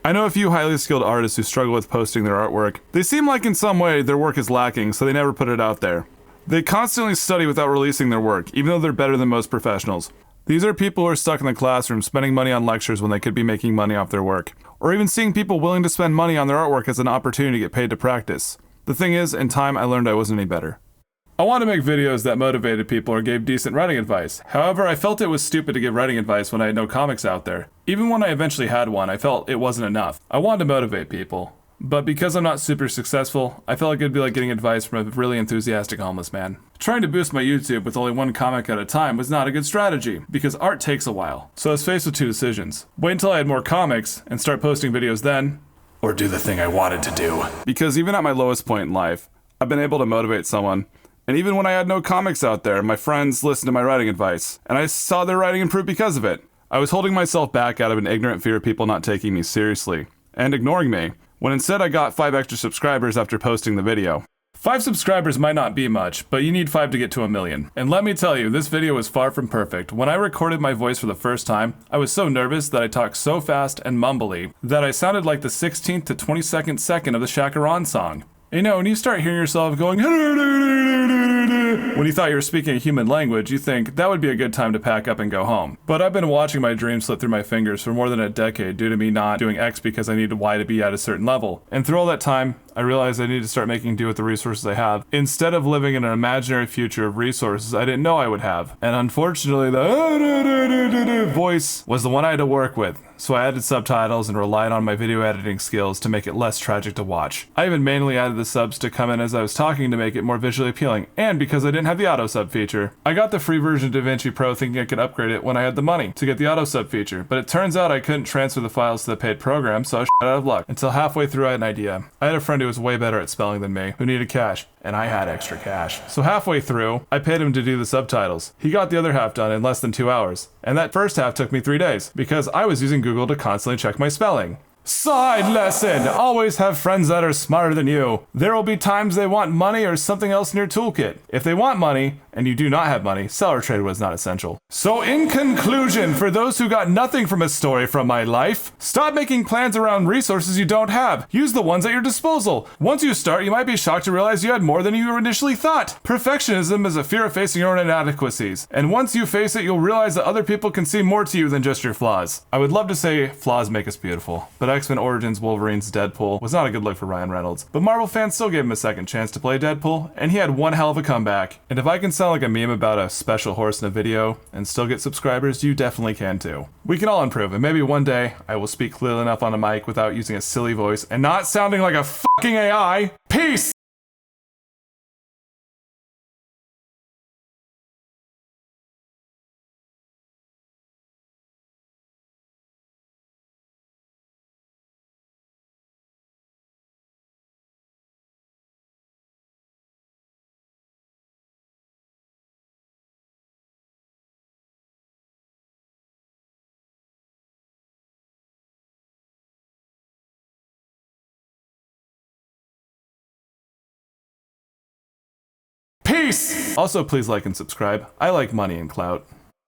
I know a few highly skilled artists who struggle with posting their artwork. They seem like in some way their work is lacking, so they never put it out there. They constantly study without releasing their work, even though they're better than most professionals. These are people who are stuck in the classroom spending money on lectures when they could be making money off their work. Or even seeing people willing to spend money on their artwork as an opportunity to get paid to practice. The thing is, in time I learned I wasn't any better. I wanted to make videos that motivated people or gave decent writing advice. However, I felt it was stupid to give writing advice when I had no comics out there. Even when I eventually had one, I felt it wasn't enough. I wanted to motivate people. But because I'm not super successful, I felt like it'd be like getting advice from a really enthusiastic homeless man. Trying to boost my YouTube with only one comic at a time was not a good strategy, because art takes a while. So I was faced with two decisions. Wait until I had more comics and start posting videos then, or do the thing I wanted to do. Because even at my lowest point in life, I've been able to motivate someone. And even when I had no comics out there, my friends listened to my writing advice, and I saw their writing improve because of it. I was holding myself back out of an ignorant fear of people not taking me seriously, and ignoring me, when instead I got 5 extra subscribers after posting the video. 5 subscribers might not be much, but you need 5 to get to 1 million. And let me tell you, this video was far from perfect. When I recorded my voice for the first time, I was so nervous that I talked so fast and mumbly that I sounded like the 16th to 22nd second of the Chacaron song. You know, when you start hearing yourself going when you thought you were speaking a human language, you think that would be a good time to pack up and go home. But I've been watching my dreams slip through my fingers for more than a decade due to me not doing X because I needed Y to be at a certain level. And through all that time, I realized I needed to start making do with the resources I have, instead of living in an imaginary future of resources I didn't know I would have. And unfortunately, the voice was the one I had to work with. So I added subtitles and relied on my video editing skills to make it less tragic to watch. I even manually added the subs to come in as I was talking to make it more visually appealing, and because I didn't have the auto sub feature. I got the free version of DaVinci Pro thinking I could upgrade it when I had the money to get the auto sub feature, but it turns out I couldn't transfer the files to the paid program, so I was out of luck. Until halfway through I had an idea. I had a friend who was way better at spelling than me, who needed cash, and I had extra cash. So halfway through, I paid him to do the subtitles. He got the other half done in less than 2 hours, and that first half took me 3 days, because I was using Google to constantly check my spelling. Side lesson! Always have friends that are smarter than you. There will be times they want money or something else in your toolkit. If they want money, and you do not have money, seller trade was not essential. So in conclusion, for those who got nothing from a story from my life, stop making plans around resources you don't have. Use the ones at your disposal. Once you start, you might be shocked to realize you had more than you initially thought. Perfectionism is a fear of facing your own inadequacies. And once you face it, you'll realize that other people can see more to you than just your flaws. I would love to say flaws make us beautiful, but X-Men Origins Wolverine's Deadpool was not a good look for Ryan Reynolds. But Marvel fans still gave him a second chance to play Deadpool, and he had one hell of a comeback. And if I can sound like a meme about a special horse in a video and still get subscribers, you definitely can too. We can all improve, and maybe one day I will speak clearly enough on a mic without using a silly voice and not sounding like a fucking AI. Peace! Peace! Also, please like and subscribe. I like money and clout.